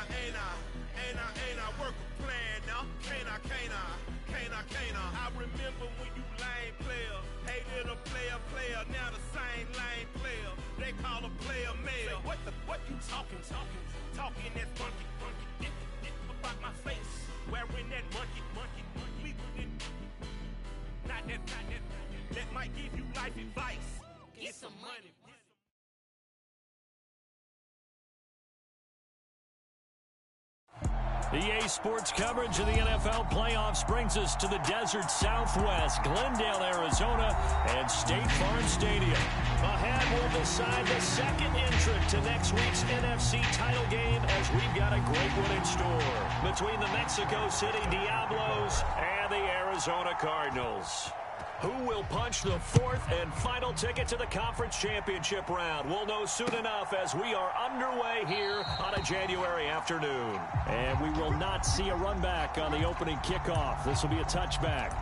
ain't I work a plan now? Can't I? I remember when you lame player, hated a player, now the same lame player. They call a player mayor. What you talking that funky, about my face, wearing that monkey. Not that might give you life advice. Get some money. EA Sports coverage of the NFL playoffs brings us to the desert Southwest, Glendale, Arizona, and State Farm Stadium. Ahead, we'll decide the second entrant to next week's NFC title game as we've got a great one in store between the Mexico City Diablos and the Arizona Cardinals. Who will punch the fourth and final ticket to the conference championship round? We'll know soon enough as we are underway here on a January afternoon. And we will not see a run back on the opening kickoff. This will be a touchback.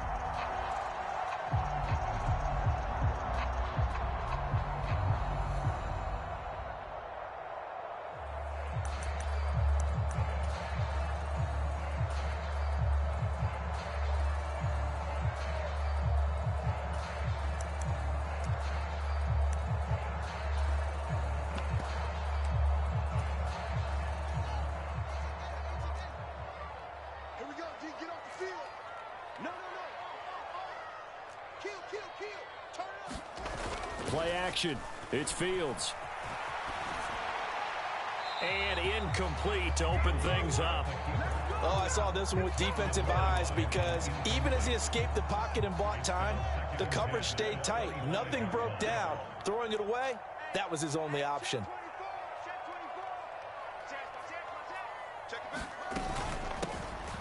Play action. It's Fields. And incomplete to open things up. Oh, I saw this one with defensive eyes because even as he escaped the pocket and bought time, the coverage stayed tight. Nothing broke down. Throwing it away, that was his only option.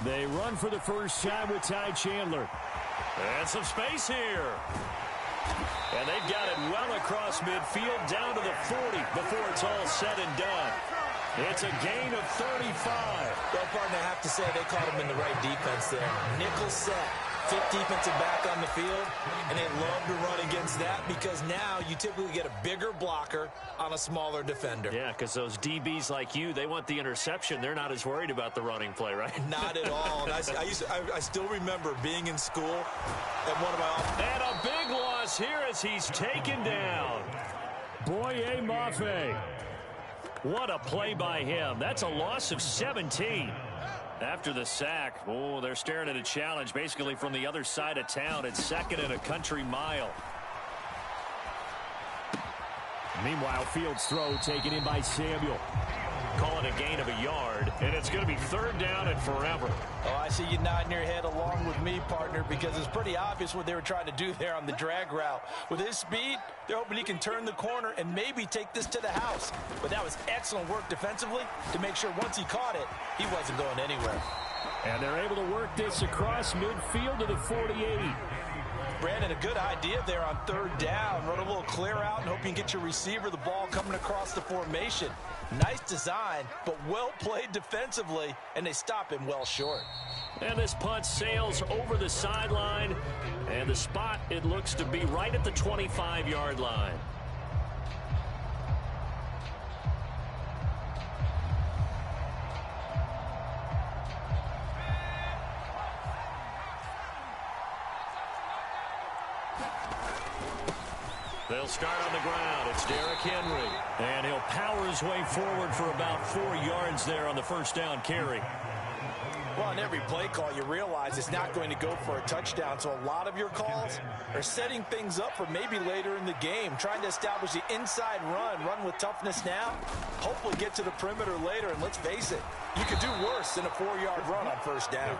They run for the first time with Ty Chandler. And some space here. And they've got it well across midfield down to the 40 before it's all said and done. It's a gain of 35. Well, partner, I have to say they caught him in the right defense there. Nickel set, fifth defensive back on the field, and they love to run against that because now you typically get a bigger blocker on a smaller defender. Yeah, because those DBs like you, they want the interception. They're not as worried about the running play, right? Not at all. And I still remember being in school at one of my And a big loss here as he's taken down. Boye Mafe. What a play by him. That's a loss of 17. After the sack, oh, they're staring at a challenge basically from the other side of town. It's second and a country mile. Meanwhile, Fields' throw taken in by Samuel. Call it a gain of a yard, and it's going to be third down and forever. Oh, I see you nodding your head along with me, partner, because it's pretty obvious what they were trying to do there on the drag route. With his speed, they're hoping he can turn the corner and maybe take this to the house. But that was excellent work defensively to make sure once he caught it, he wasn't going anywhere. And they're able to work this across midfield to the 48. Brandon, a good idea there on third down. Run a little clear out and hope you can get your receiver the ball coming across the formation. Nice design, but well played defensively, and they stop him well short. And this punt sails over the sideline, and the spot, it looks to be right at the 25-yard line. They'll start on the ground. It's Derrick Henry. And he'll power his way forward for about 4 yards there on the first down carry. Well, on every play call, you realize it's not going to go for a touchdown. So a lot of your calls are setting things up for maybe later in the game, trying to establish the inside run with toughness now, hopefully get to the perimeter later. And let's face it, you could do worse than a 4-yard run on first down.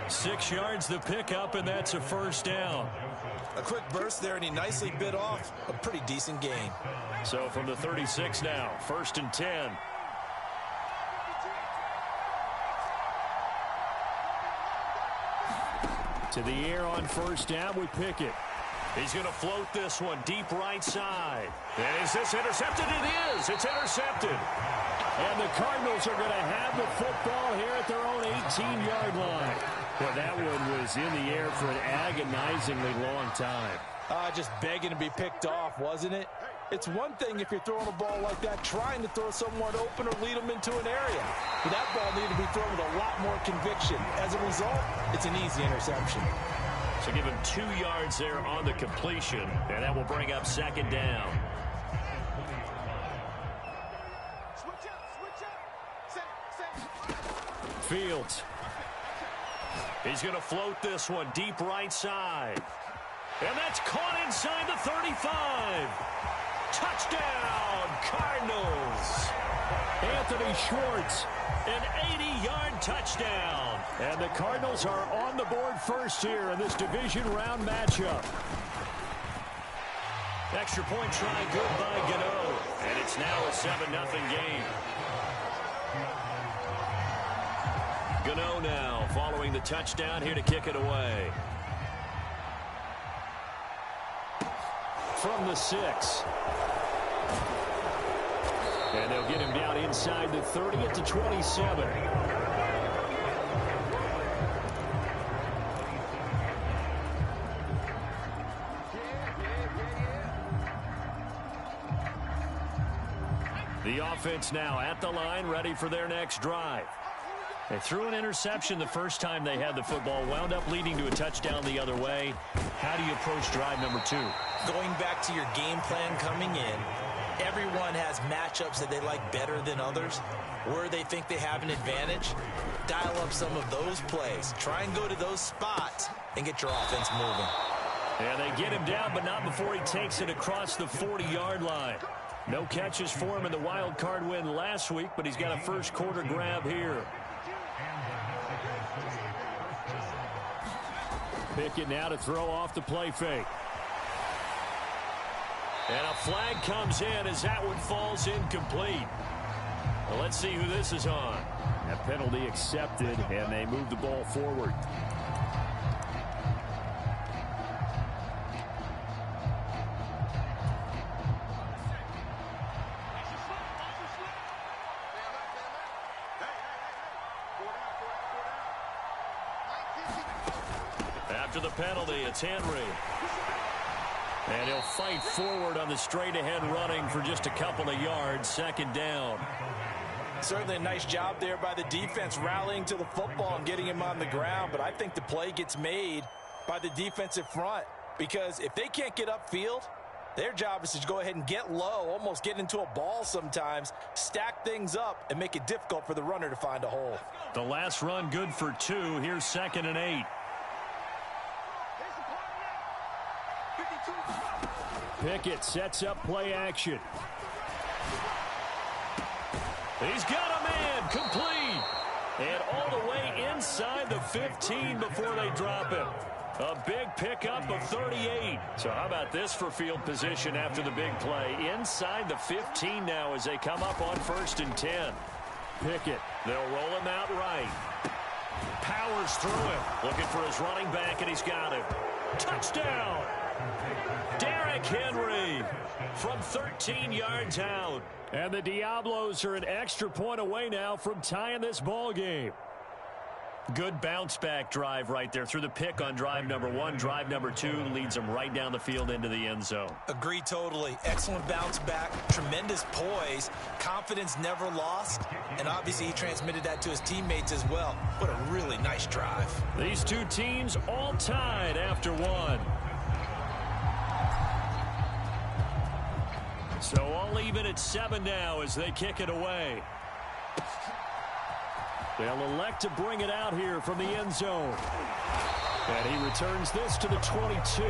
6 yards the pickup, and that's a first down. A quick burst there, and he nicely bit off a pretty decent gain. So from the 36 now, 1st and 10. To the air on first down with Pickett. He's going to float this one deep right side. And is this intercepted? It is. It's intercepted. And the Cardinals are going to have the football here at their own 18-yard line. Well, that one was in the air for an agonizingly long time. Just begging to be picked off, wasn't it? It's one thing if you're throwing a ball like that, trying to throw someone open or lead them into an area. But that ball needed to be thrown with a lot more conviction. As a result, it's an easy interception. So give him 2 yards there on the completion, and that will bring up second down. Fields. He's going to float this one deep right side. And that's caught inside the 35. Touchdown, Cardinals. Anthony Schwartz, an 80-yard touchdown. And the Cardinals are on the board first here in this division round matchup. Extra point try good by Gano. And it's now a 7-0 game. Gano now following the touchdown here to kick it away. From the 6. And they'll get him down inside the 30 at the 27. The offense now at the line, ready for their next drive. They threw an interception the first time they had the football, wound up leading to a touchdown the other way. How do you approach drive number 2? Going back to your game plan coming in, everyone has matchups that they like better than others. Where they think they have an advantage, dial up some of those plays. Try and go to those spots and get your offense moving. And they get him down, but not before he takes it across the 40-yard line. No catches for him in the wild card win last week, but he's got a first quarter grab here. Pickett now to throw off the play fake. And a flag comes in as that one falls incomplete. Well, let's see who this is on. That penalty accepted, and they move the ball forward. After the penalty, it's Henry. And he'll fight forward on the straight-ahead running for just a couple of yards. Second down. Certainly a nice job there by the defense rallying to the football and getting him on the ground. But I think the play gets made by the defensive front. Because if they can't get upfield, their job is to go ahead and get low, almost get into a ball sometimes, stack things up, and make it difficult for the runner to find a hole. The last run good for 2. Here's 2nd and 8. Pickett sets up play action. He's got a man complete. And all the way inside the 15 before they drop him. A big pickup of 38. So how about this for field position after the big play? Inside the 15 now as they come up on 1st and 10. Pickett, they'll roll him out right. Powers through him. Looking for his running back, and he's got him. Touchdown! Derrick Henry from 13 yards out. And the Diablos are an extra point away now from tying this ball game. Good bounce-back drive right there through the pick on drive number 1. Drive number 2 leads them right down the field into the end zone. Agree totally. Excellent bounce back. Tremendous poise. Confidence never lost. And obviously he transmitted that to his teammates as well. What a really nice drive. These two teams all tied after 1. So all even at 7 now as they kick it away. They'll elect to bring it out here from the end zone. And he returns this to the 22.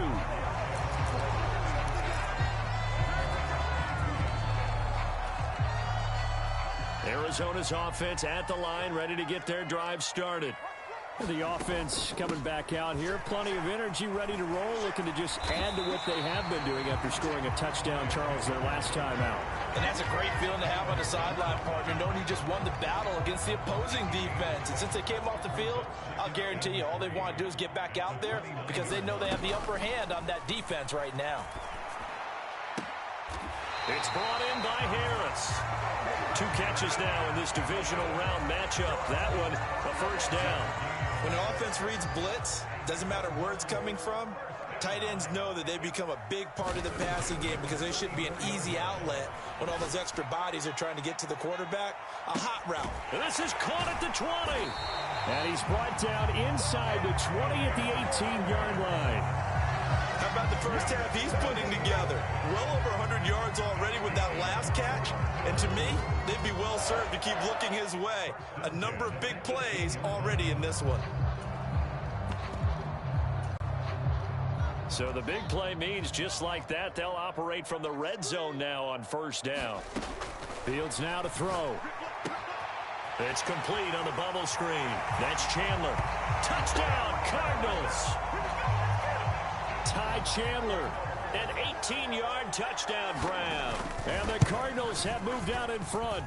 Arizona's offense at the line, ready to get their drive started. The offense coming back out here. Plenty of energy, ready to roll, looking to just add to what they have been doing after scoring a touchdown, Charles, their last time out. And that's a great feeling to have on the sideline, partner, knowing you just won the battle against the opposing defense. And since they came off the field, I'll guarantee you all they want to do is get back out there because they know they have the upper hand on that defense right now. It's brought in by Harris. 2 catches now in this divisional round matchup. That one, a first down. When an offense reads blitz, doesn't matter where it's coming from, Tight ends know that they become a big part of the passing game because they should be an easy outlet when all those extra bodies are trying to get to the quarterback. A hot route. This is caught at the 20. And he's brought down inside the 20 at the 18-yard line. How about the first half he's putting together? Well over 100 yards already with that last catch. And to me, they'd be well served to keep looking his way. A number of big plays already in this one. So the big play means just like that, they'll operate from the red zone now on first down. Fields now to throw. It's complete on the bubble screen. That's Chandler. Touchdown, Cardinals. Ty Chandler, an 18-yard touchdown grab. And the Cardinals have moved out in front.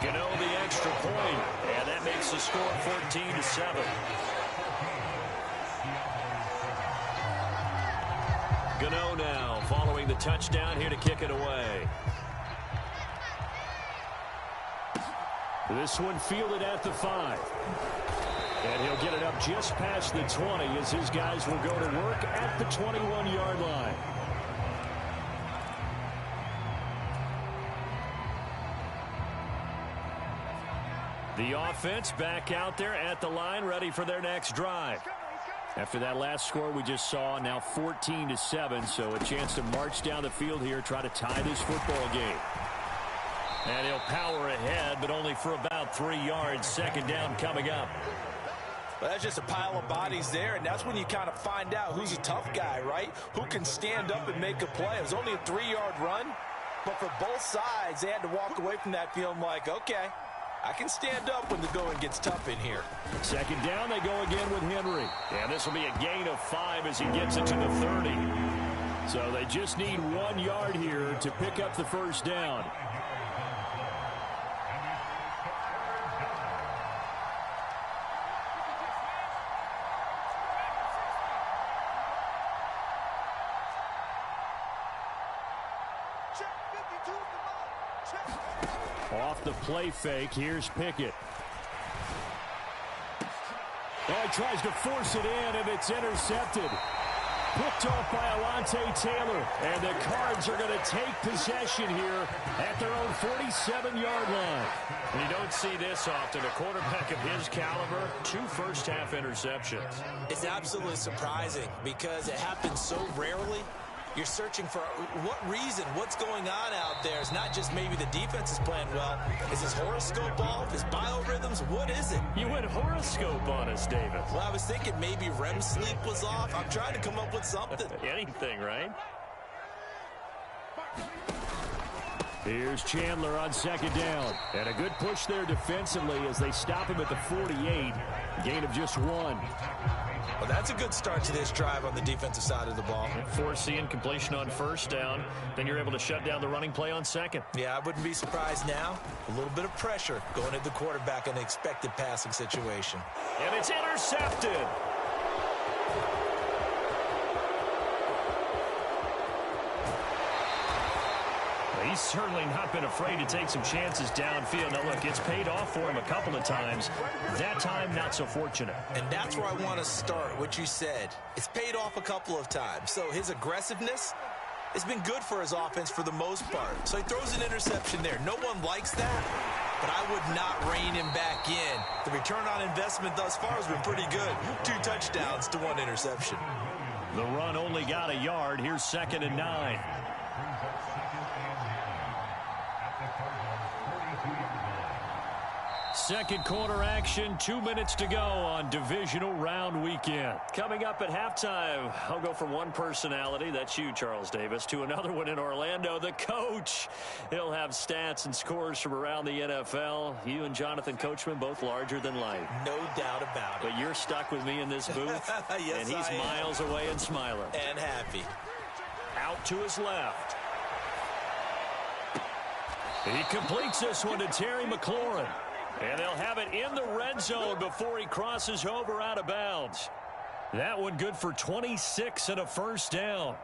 Gano the extra point, and that makes the score 14-7. Gano now following the touchdown here to kick it away. This one fielded at the 5. And he'll get it up just past the 20 as his guys will go to work at the 21-yard line. The offense back out there at the line, ready for their next drive. After that last score we just saw, now 14-7, so a chance to march down the field here, try to tie this football game. And he'll power ahead, but only for about 3 yards. Second down coming up. Well, that's just a pile of bodies there, and that's when you kind of find out who's a tough guy, right? Who can stand up and make a play. It was only a 3-yard run, but for both sides, they had to walk away from that feeling like, okay, I can stand up when the going gets tough in here. Second down, they go again with Henry. And this will be a gain of 5 as he gets it to the 30. So they just need 1 yard here to pick up the first down. Off the play fake, here's Pickett. Oh, he tries to force it in, and it's intercepted. Picked off by Alontae Taylor. And the Cards are going to take possession here at their own 47-yard line. You don't see this often. A quarterback of his caliber, 2 first-half interceptions. It's absolutely surprising because it happens so rarely. You're searching for what reason, what's going on out there. It's not just maybe the defense is playing well. Is his horoscope off? His biorhythms? What is it? You went horoscope on us, David. Well, I was thinking maybe REM sleep was off. I'm trying to come up with something. Anything, right? Here's Chandler on second down. And a good push there defensively as they stop him at the 48. Gain of just 1. Well, that's a good start to this drive on the defensive side of the ball. Forcing completion on first down. Then you're able to shut down the running play on second. Yeah, I wouldn't be surprised now. A little bit of pressure going at the quarterback in an expected passing situation. And it's intercepted. He's certainly not been afraid to take some chances downfield. Now, look, it's paid off for him a couple of times. That time, not so fortunate. And that's where I want to start, what you said. It's paid off a couple of times. So his aggressiveness has been good for his offense for the most part. So he throws an interception there. No one likes that, but I would not rein him back in. The return on investment thus far has been pretty good. 2 touchdowns to 1 interception. The run only got a yard. Here's 2nd and 9. Second quarter action, 2 minutes to go on divisional round weekend. Coming up at halftime, I'll go from one personality, that's you, Charles Davis, to another one in Orlando, the coach. He'll have stats and scores from around the NFL. You and Jonathan Coachman, both larger than life. No doubt about it. But you're stuck with me in this booth, yes, and he's miles away and smiling. And happy. Out to his left. He completes this one to Terry McLaurin. And they'll have it in the red zone before he crosses over out of bounds. That one good for 26 and a first down.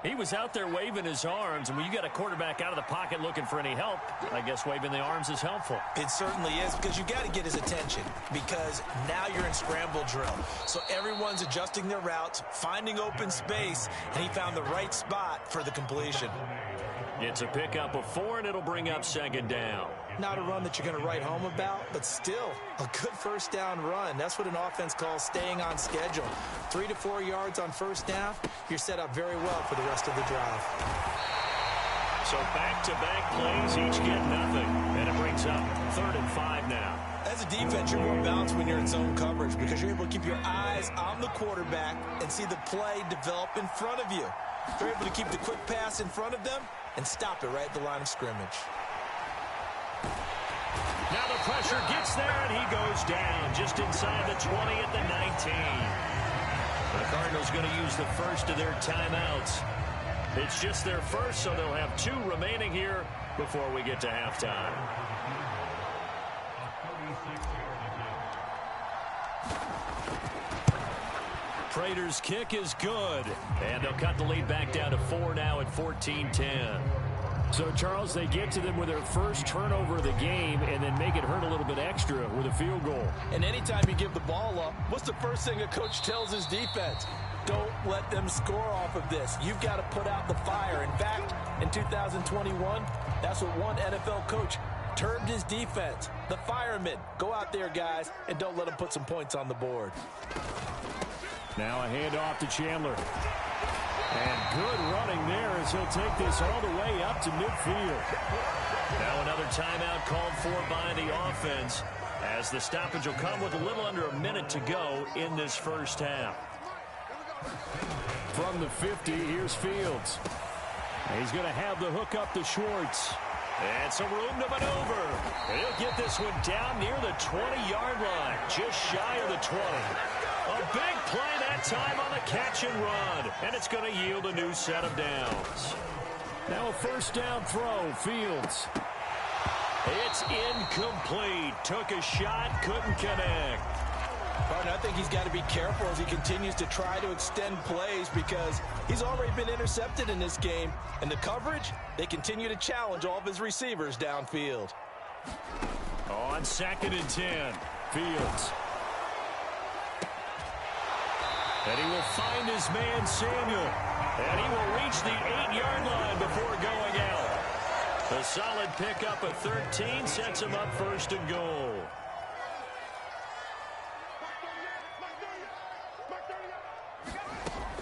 He was out there waving his arms, and when you got a quarterback out of the pocket looking for any help, I guess waving the arms is helpful. It certainly is, because you got to get his attention, because now you're in scramble drill. So everyone's adjusting their routes, finding open space, and he found the right spot for the completion. It's a pickup of 4, and it'll bring up second down. Not a run that you're going to write home about, but still a good first down run. That's what an offense calls staying on schedule. 3 to 4 yards on first down, you're set up very well for the rest of the drive. So back-to-back plays, each get nothing, and it brings up 3rd and 5 now. As a defense, you're more balanced when you're in zone coverage because you're able to keep your eyes on the quarterback and see the play develop in front of you. You're able to keep the quick pass in front of them and stop it right at the line of scrimmage. Now the pressure gets there, and he goes down just inside the 20 at the 19. The Cardinals going to use the first of their timeouts. It's just their first, so they'll have 2 remaining here before we get to halftime. Prater's kick is good, and they'll cut the lead back down to 4 now at 14-10. So, Charles, they get to them with their first turnover of the game and then make it hurt a little bit extra with a field goal. And anytime you give the ball up, what's the first thing a coach tells his defense? Don't let them score off of this. You've got to put out the fire. In fact, in 2021, that's what one NFL coach termed his defense. The firemen. Go out there, guys, and don't let them put some points on the board. Now a handoff to Chandler. And good running there as he'll take this all the way up to midfield. Now another timeout called for by the offense as the stoppage will come with a little under a minute to go in this first half. From the 50, here's Fields. He's going to have the hook up to Schwartz. And some room to maneuver. And he'll get this one down near the 20-yard line, just shy of the 20. A big play that time on the catch and run. And it's going to yield a new set of downs. Now a first down throw, Fields. It's incomplete. Took a shot, couldn't connect. Partner, I think he's got to be careful as he continues to try to extend plays because he's already been intercepted in this game. And the coverage, they continue to challenge all of his receivers downfield. On 2nd and 10, Fields. And he will find his man, Samuel. And he will reach the 8-yard line before going out. A solid pickup of 13 sets him up first and goal.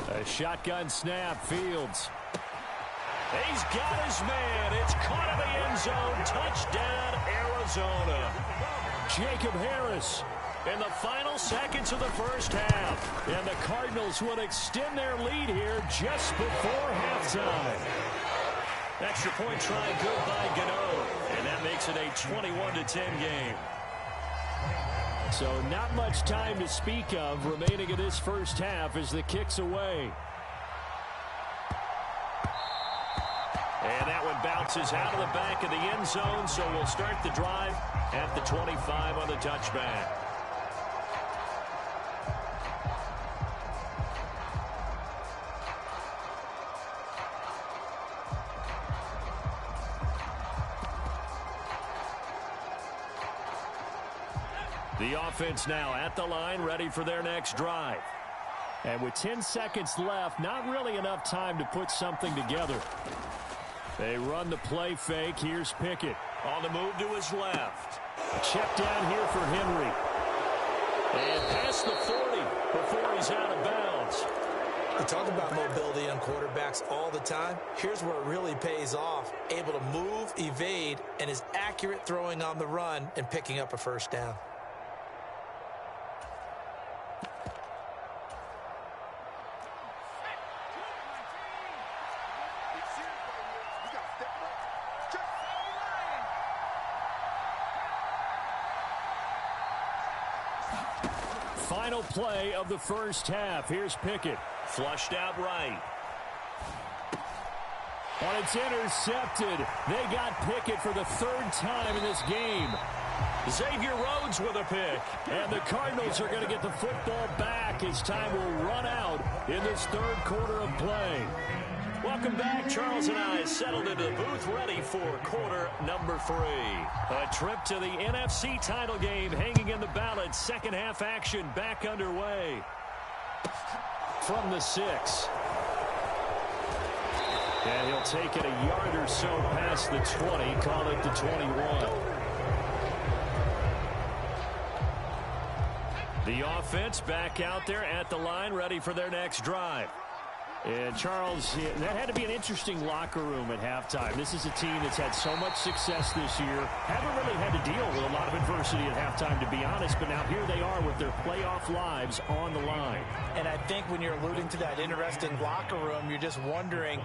A shotgun snap, Fields. He's got his man. It's caught in the end zone. Touchdown, Arizona. Jacob Harris in the final seconds of the first half. And the Cardinals would extend their lead here just before halftime. Extra point try good by Gano. And that makes it a 21-10 game. So not much time to speak of remaining in this first half as the kick's away. And that one bounces out of the back of the end zone, so we'll start the drive at the 25 on the touchback. The offense now at the line, ready for their next drive. And with 10 seconds left, not really enough time to put something together. They run the play fake. Here's Pickett on the move to his left. A check down here for Henry. And past the 40 before he's out of bounds. We talk about mobility on quarterbacks all the time. Here's where it really pays off. Able to move, evade, and is accurate throwing on the run and picking up a first down. Final play of the first half. Here's Pickett. Flushed out right. And it's intercepted. They got Pickett for the 3rd time in this game. Xavier Rhodes with a pick. And the Cardinals are going to get the football back as time will run out in this 3rd quarter of play. Welcome back. Charles and I settled into the booth ready for quarter number 3. A trip to the NFC title game hanging in the balance. Second half action back underway. From the 6. And he'll take it a yard or so past the 20. Call it the 21. The offense back out there at the line, ready for their next drive. And, Charles, that had to be an interesting locker room at halftime. This is a team that's had so much success this year. Haven't really had to deal with a lot of adversity at halftime, to be honest. But now here they are with their playoff lives on the line. And I think when you're alluding to that interesting locker room, you're just wondering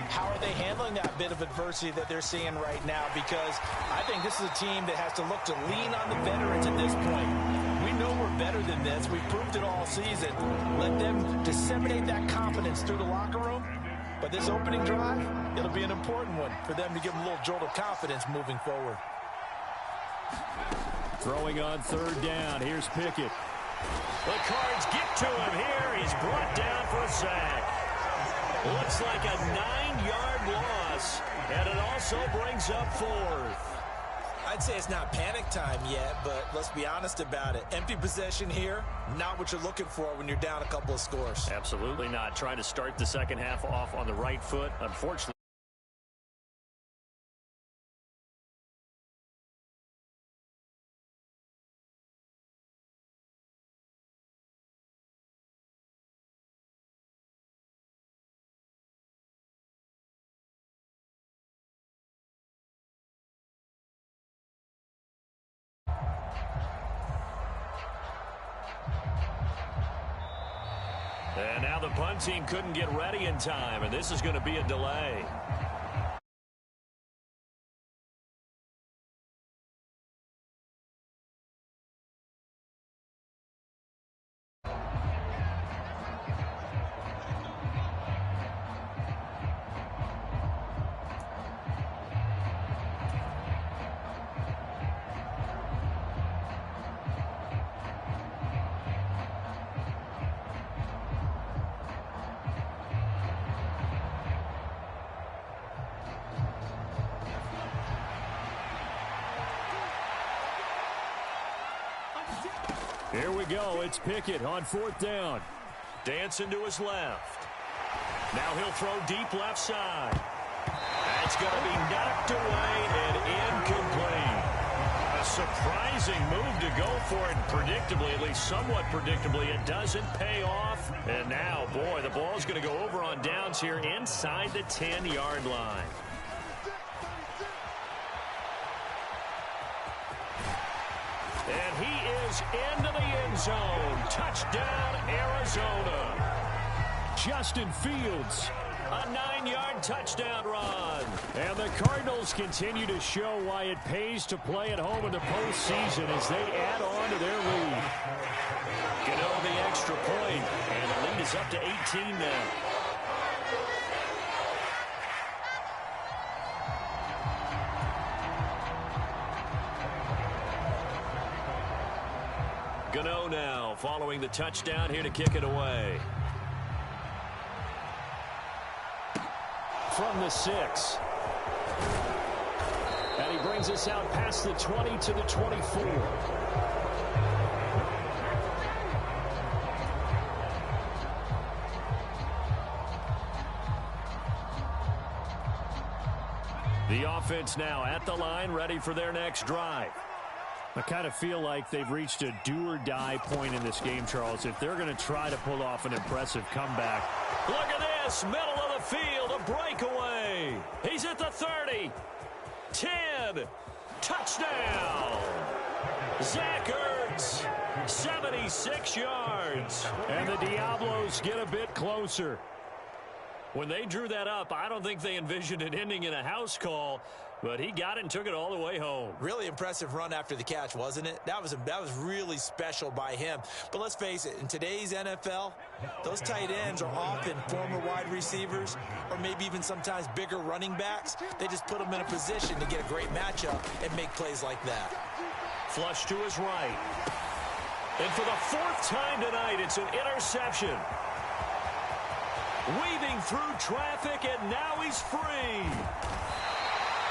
how are they handling that bit of adversity that they're seeing right now? Because I think this is a team that has to look to lean on the veterans at this point. We know we're better than this. We've proved it all season. Let them disseminate that confidence through the locker room. But this opening drive, it'll be an important one for them to give them a little jolt of confidence moving forward. Throwing on third down. Here's Pickett. The Cards get to him here. He's brought down for a sack. Looks like a 9-yard loss. And it also brings up 4th. I'd say it's not panic time yet, but let's be honest about it. Empty possession here, not what you're looking for when you're down a couple of scores. Absolutely not. Trying to start the second half off on the right foot. Unfortunately. And now the punt team couldn't get ready in time, and this is going to be a delay. Here we go. It's Pickett on 4th down. Dancing to his left. Now he'll throw deep left side. That's going to be knocked away and incomplete. A surprising move to go for it. Predictably, at least somewhat predictably, it doesn't pay off. And now, boy, the ball's going to go over on downs here inside the 10-yard line. And he is into the end zone. Touchdown, Arizona. Justin Fields, a 9-yard touchdown run. And the Cardinals continue to show why it pays to play at home in the postseason as they add on to their lead. Get over the extra point, and the lead is up to 18 now. Gano now following the touchdown here to kick it away. From the 6. And he brings us out past the 20 to the 24. The offense now at the line, ready for their next drive. I kind of feel like they've reached a do-or-die point in this game, Charles, if they're going to try to pull off an impressive comeback. Look at this, middle of the field, a breakaway. He's at the 30, 10, touchdown. Zach Ertz, 76 yards. And the Diablos get a bit closer. When they drew that up, I don't think they envisioned it ending in a house call. But he got it and took it all the way home. Really impressive run after the catch, wasn't it? That was really special by him. But let's face it, in today's NFL, those tight ends are often former wide receivers or maybe even sometimes bigger running backs. They just put them in a position to get a great matchup and make plays like that. Flush to his right. And for the 4th time tonight, it's an interception. Weaving through traffic, and now he's free.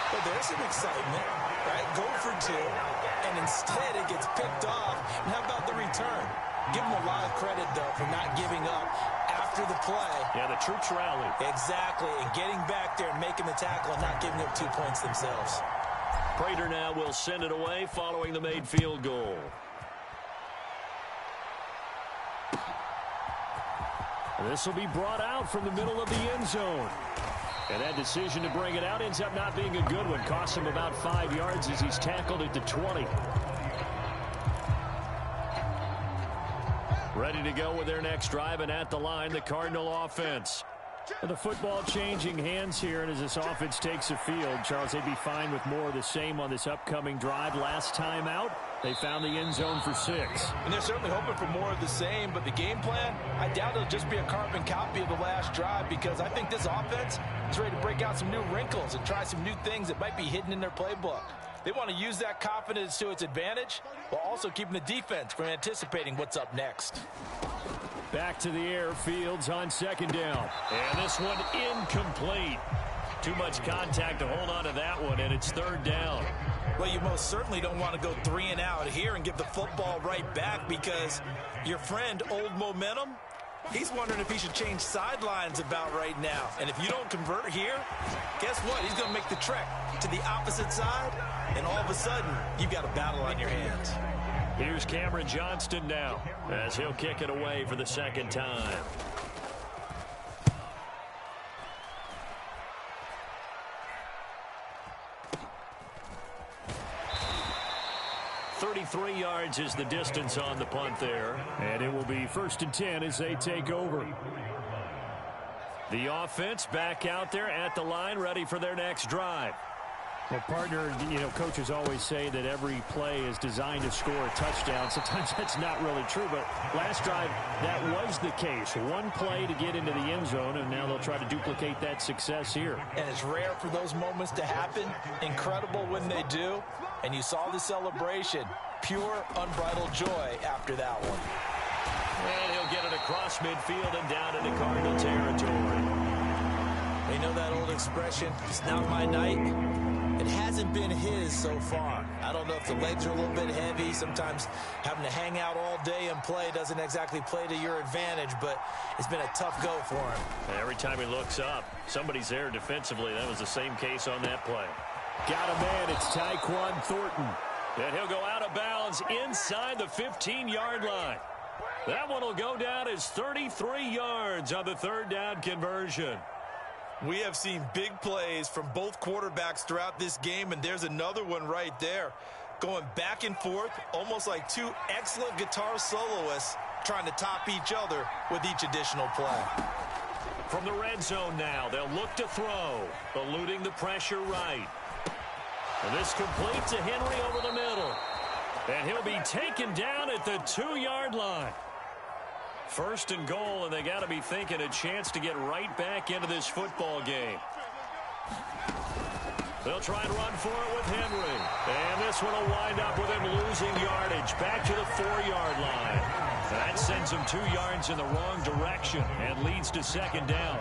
Well, there's some excitement, right? Go for two, and instead it gets picked off. And how about the return? Give him a lot of credit, though, for not giving up after the play. Yeah, the troops rallied. Exactly, and getting back there and making the tackle and not giving up 2 points themselves. Prater now will send it away following the made field goal. This will be brought out from the middle of the end zone. And that decision to bring it out ends up not being a good one. Costs him about 5 yards as he's tackled at the 20. Ready to go with their next drive, and at the line, the Cardinal offense. And the football changing hands here, and as this offense takes the field, Charles, they'd be fine with more of the same on this upcoming drive. Last time out, they found the end zone for 6. And they're certainly hoping for more of the same, but the game plan, I doubt it'll just be a carbon copy of the last drive, because I think this offense is ready to break out some new wrinkles and try some new things that might be hidden in their playbook. They want to use that confidence to its advantage while also keeping the defense from anticipating what's up next. Back to the air, Fields on second down. And this one incomplete. Too much contact to hold on to that one, and it's third down. Well, you most certainly don't want to go 3 and out here and give the football right back, because your friend, Old Momentum, he's wondering if he should change sidelines about right now. And if you don't convert here, guess what? He's going to make the trek to the opposite side, and all of a sudden, you've got a battle on your hands. Here's Cameron Johnston now, as he'll kick it away for the second time. .33 yards is the distance on the punt there. And it will be 1st and 10 as they take over. The offense back out there at the line, ready for their next drive. Well, partner, coaches always say that every play is designed to score a touchdown. Sometimes that's not really true, but last drive, that was the case. One play to get into the end zone, and now they'll try to duplicate that success here. And it's rare for those moments to happen. Incredible when they do. And you saw the celebration. Pure, unbridled joy after that one. And he'll get it across midfield and down into Cardinal territory. You know that old expression, it's not my night? It hasn't been his so far. I don't know if the legs are a little bit heavy. Sometimes having to hang out all day and play doesn't exactly play to your advantage, but it's been a tough go for him. Every time he looks up, somebody's there defensively. That was the same case on that play. Got a man, it's Tyquan Thornton. And he'll go out of bounds inside the 15-yard line. That one will go down as 33 yards on the third down conversion. We have seen big plays from both quarterbacks throughout this game, and there's another one right there. Going back and forth, almost like two excellent guitar soloists trying to top each other with each additional play. From the red zone now, they'll look to throw, eluding the pressure right. And this complete to Henry over the middle. And he'll be taken down at the 2-yard line. 1st and goal, and they got to be thinking a chance to get right back into this football game. They'll try and run for it with Henry. And this one will wind up with him losing yardage back to the 4-yard line. That sends him 2 yards in the wrong direction and leads to second down.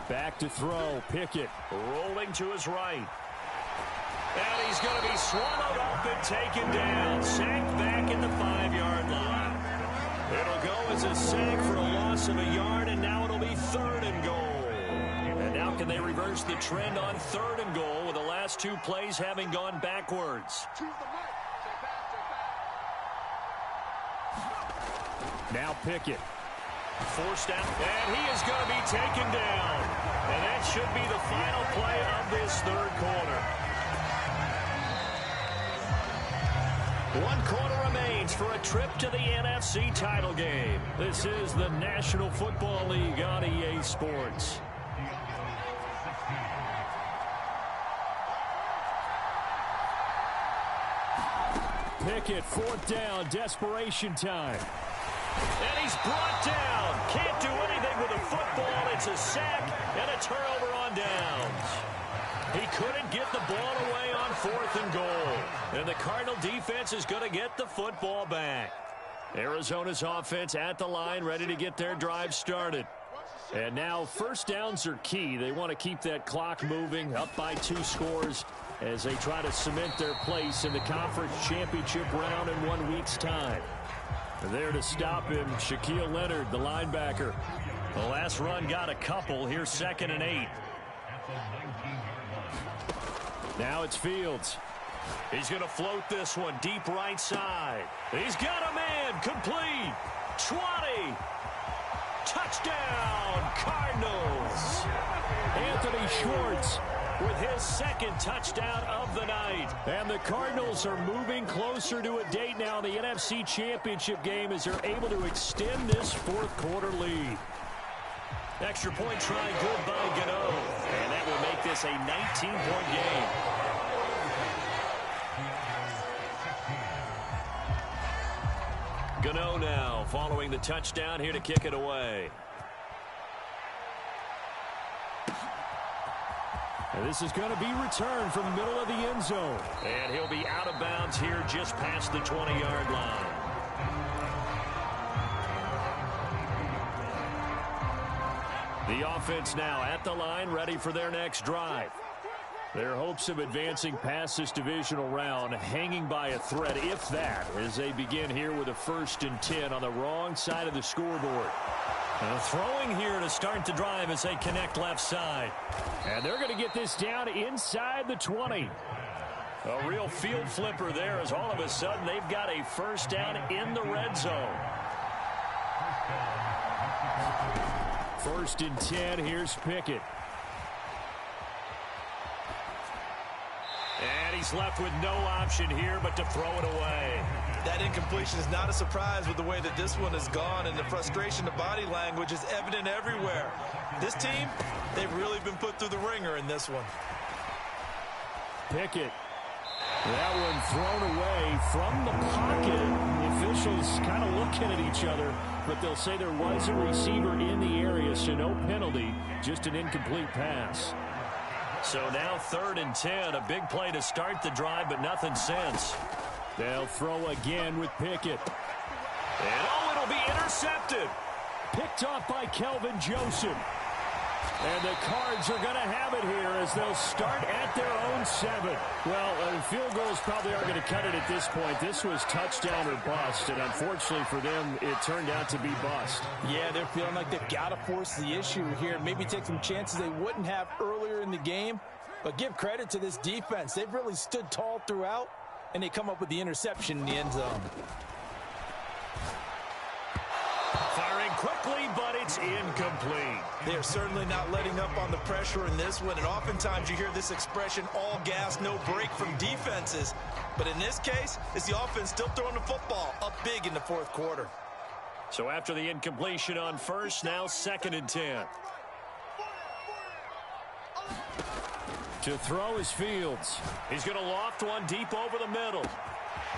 Back to throw. Pickett rolling to his right. And he's going to be swallowed up and taken down. Sacked back in the 5-yard line. It'll go as a sack for a loss of a yard, and now it'll be 3rd and goal. And now can they reverse the trend on 3rd and goal with the last 2 plays having gone backwards? Now Pickett. Forced out, and he is going to be taken down. And that should be the final play of this 3rd quarter. 1 quarter remains for a trip to the NFC title game. This is the National Football League on EA Sports. Pickett, 4th down, desperation time. And he's brought down. Can't do anything with the football. It's a sack and a turnover on downs. He couldn't get the ball away on 4th and goal. And the Cardinal defense is going to get the football back. Arizona's offense at the line, ready to get their drive started. And now first downs are key. They want to keep that clock moving, up by 2 scores as they try to cement their place in the conference championship round in 1 week's time. There to stop him, Shaquille Leonard, the linebacker. The last run got a couple. Here's 2nd and 8. Now it's Fields. He's going to float this one deep right side. He's got a man. Complete. 20. Touchdown, Cardinals. Anthony Schwartz with his 2nd touchdown of the night. And the Cardinals are moving closer to a date now in the NFC Championship game as they're able to extend this 4th quarter lead. Extra point try good by Gano. And that will make this a 19-point game. Gano now following the touchdown here to kick it away. And this is going to be returned from the middle of the end zone. And he'll be out of bounds here just past the 20-yard line. The offense now at the line, ready for their next drive. Their hopes of advancing past this divisional round hanging by a thread, if that, as they begin here with a 1st and 10 on the wrong side of the scoreboard. Throwing here to start the drive as they connect left side. And they're going to get this down inside the 20. A real field flipper there as all of a sudden they've got a 1st down in the red zone. 1st and 10, here's Pickett. And he's left with no option here but to throw it away. That incompletion is not a surprise with the way that this one has gone, and the frustration, the body language is evident everywhere. This team, they've really been put through the ringer in this one. Pickett. That one thrown away from the pocket. The officials kind of looking at each other, but they'll say there was a receiver in the area, so no penalty, just an incomplete pass. So now 3rd and 10, a big play to start the drive, but nothing since. They'll throw again with Pickett. And it'll be intercepted. Picked off by Kelvin Joseph. And the Cards are going to have it here as they'll start at their own 7. Well, field goals probably aren't going to cut it at this point. This was touchdown or bust, and unfortunately for them, it turned out to be bust. Yeah, they're feeling like they've got to force the issue here. Maybe take some chances they wouldn't have earlier in the game. But give credit to this defense. They've really stood tall throughout, and they come up with the interception in the end zone. Firing quickly, but it's incomplete. They are certainly not letting up on the pressure in this one, and oftentimes you hear this expression, all gas, no break from defenses. But in this case, it's the offense still throwing the football up big in the 4th quarter. So after the incompletion on 1st, now 2nd and 10. To throw is Fields. He's going to loft one deep over the middle.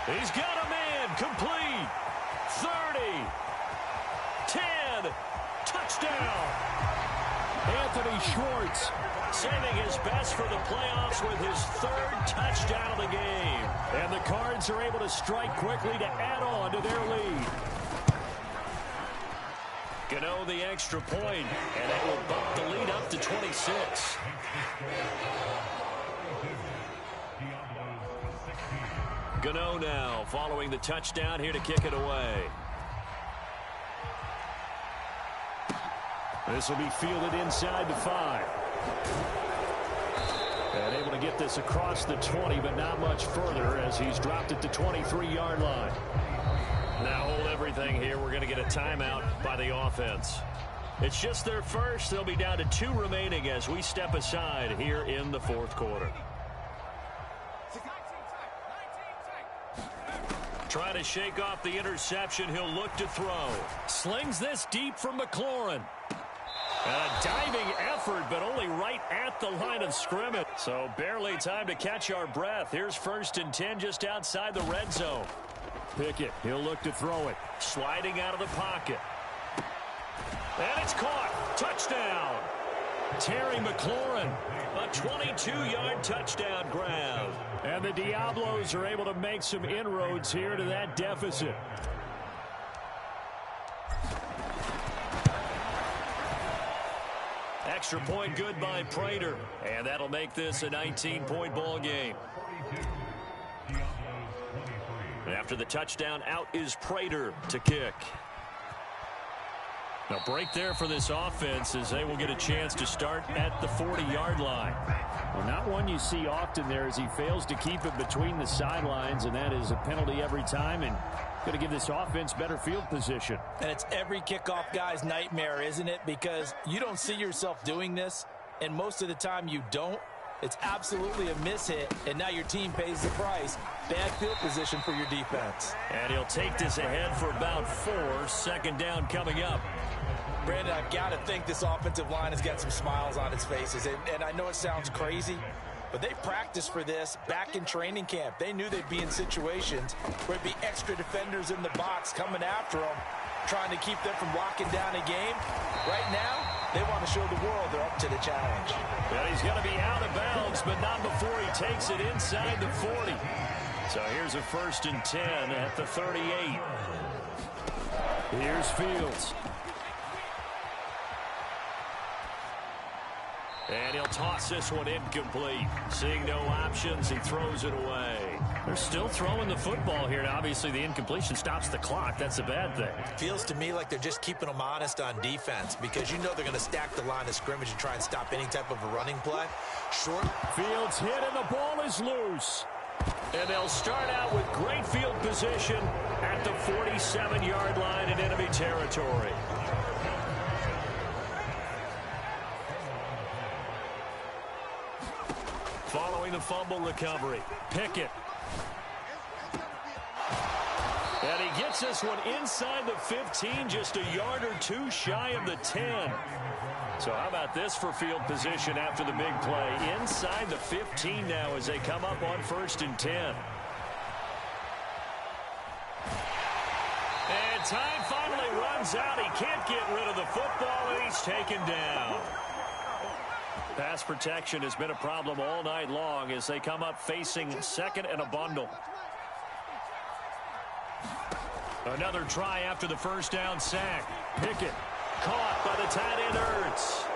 He's got a man, complete. 30. 10. Touchdown. Anthony Schwartz saving his best for the playoffs with his 3rd touchdown of the game. And the Cards are able to strike quickly to add on to their lead. Gano the extra point, and that will bump the lead up to 26. Gano now following the touchdown here to kick it away. This will be fielded inside the 5. And able to get this across the 20, but not much further as he's dropped it to 23-yard line. Now hold everything here. We're going to get a timeout by the offense. It's just their first. They'll be down to 2 remaining as we step aside here in the 4th quarter. Trying to shake off the interception. He'll look to throw. Slings this deep from McLaurin. And a diving effort, but only right at the line of scrimmage. So barely time to catch our breath. Here's 1st and 10 just outside the red zone. Pickett, he'll look to throw it. Sliding out of the pocket. And it's caught. Touchdown. Terry McLaurin, a 22-yard touchdown grab. And the Diablos are able to make some inroads here to that deficit. Extra point good by Prater. And that'll make this a 19-point ball game. After the touchdown, out is Prater to kick. Now, break there for this offense as they will get a chance to start at the 40-yard line. Well, not one you see often there as he fails to keep it between the sidelines, and that is a penalty every time, and going to give this offense better field position. And it's every kickoff guy's nightmare, isn't it? Because you don't see yourself doing this, and most of the time you don't. It's absolutely a mishit, and now your team pays the price. Bad field position for your defense. And he'll take this ahead for about 4. Second down coming up. Brandon, I've got to think this offensive line has got some smiles on its faces. And I know it sounds crazy, but they practiced for this back in training camp. They knew they'd be in situations where there'd be extra defenders in the box coming after them, trying to keep them from locking down a game. Right now, they want to show the world they're up to the challenge. Well, he's going to be out of bounds, but not before he takes it inside the 40. So here's a 1st and 10 at the 38. Here's Fields. And he'll toss this one incomplete. Seeing no options, he throws it away. They're still throwing the football here. Now, obviously, the incompletion stops the clock. That's a bad thing. Feels to me like they're just keeping them honest on defense because you know they're going to stack the line of scrimmage and try and stop any type of a running play. Short. Fields hit, and the ball is loose. And they'll start out with great field position at the 47-yard line in enemy territory. Following the fumble recovery, Pickett. And he gets this one inside the 15, just a yard or 2 shy of the 10. So how about this for field position after the big play? Inside the 15 now as they come up on 1st and 10. And time finally runs out. He can't get rid of the football, and he's taken down. Pass protection has been a problem all night long as they come up facing 2nd and a bundle. Another try after the 1st down sack. Pickett caught by the tight end Ertz.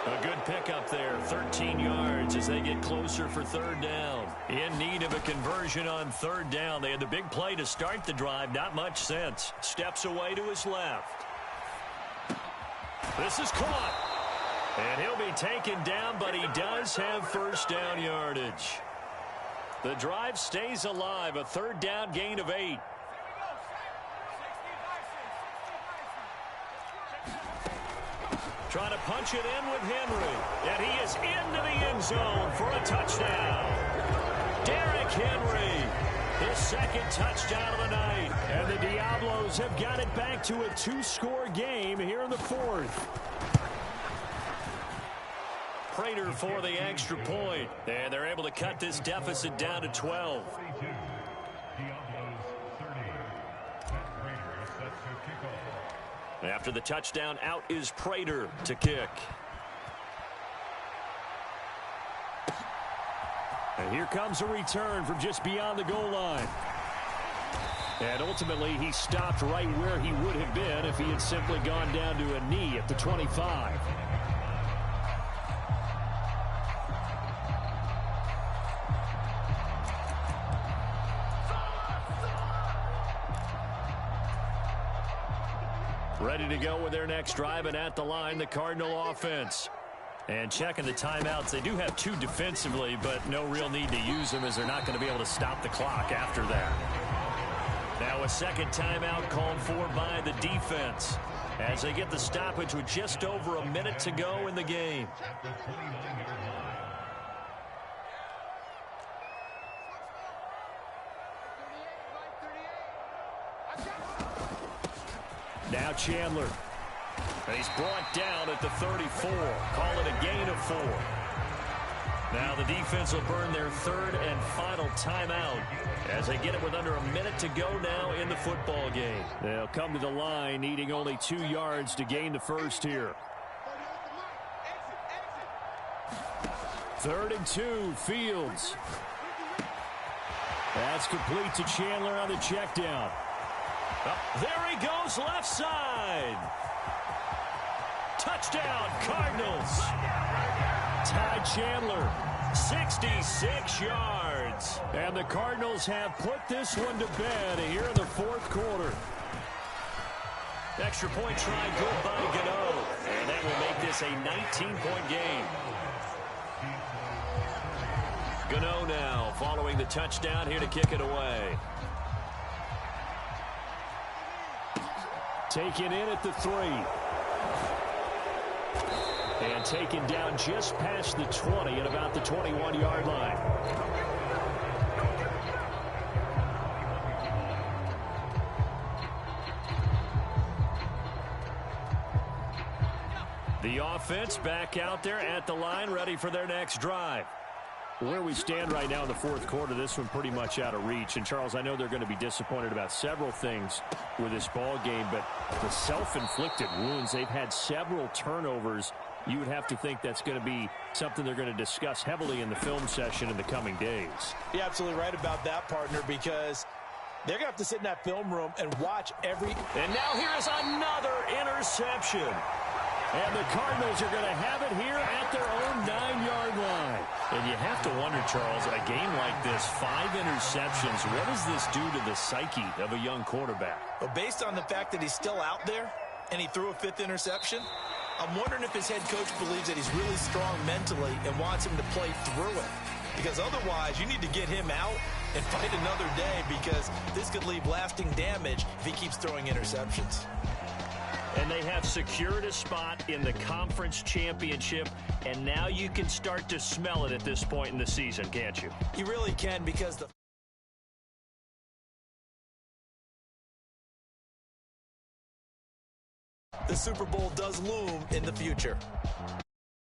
A good pickup there, 13 yards as they get closer for 3rd down. In need of a conversion on 3rd down. They had the big play to start the drive, not much sense. Steps away to his left. This is caught. And he'll be taken down, but he does have 1st down yardage. The drive stays alive, a 3rd down gain of 8. Trying to punch it in with Henry. And he is into the end zone for a touchdown. Derrick Henry, his 2nd touchdown of the night. And the Diablos have got it back to a 2-score game here in the 4th. Prater for the extra point. And they're able to cut this deficit down to 12. After the touchdown, out is Prater to kick. And here comes a return from just beyond the goal line. And ultimately, he stopped right where he would have been if he had simply gone down to a knee at the 25. Ready to go with their next drive, and at the line, the Cardinal offense. And checking the timeouts, they do have 2 defensively, but no real need to use them as they're not going to be able to stop the clock after that. Now a 2nd timeout called for by the defense as they get the stoppage with just over a minute to go in the game. Now Chandler. And he's brought down at the 34. Call it a gain of 4. Now the defense will burn their 3rd and final timeout as they get it with under a minute to go now in the football game. They'll come to the line needing only 2 yards to gain the 1st here. 3rd and 2, Fields. That's complete to Chandler on the check down. Oh, there he goes, left side. Touchdown, Cardinals. Ty Chandler, 66 yards. And the Cardinals have put this one to bed here in the 4th quarter. Extra point try good by Gano. And that will make this a 19-point game. Gano now following the touchdown here to kick it away. Taken in at the 3. And taken down just past the 20 at about the 21-yard line. The offense back out there at the line, ready for their next drive. Where we stand right now in the 4th quarter, this one pretty much out of reach. And, Charles, I know they're going to be disappointed about several things with this ball game, but the self-inflicted wounds, they've had several turnovers. You would have to think that's going to be something they're going to discuss heavily in the film session in the coming days. You're absolutely right about that, partner, because they're going to have to sit in that film room and watch every... And now here is another interception. And the Cardinals are going to have it here at their own 9-yard line. And you have to wonder, Charles, a game like this, 5 interceptions, what does this do to the psyche of a young quarterback? Well, based on the fact that he's still out there and he threw a 5th interception, I'm wondering if his head coach believes that he's really strong mentally and wants him to play through it. Because otherwise, you need to get him out and fight another day, because this could leave lasting damage if he keeps throwing interceptions. And they have secured a spot in the conference championship, and now you can start to smell it at this point in the season, can't you? You really can, because the Super Bowl does loom in the future.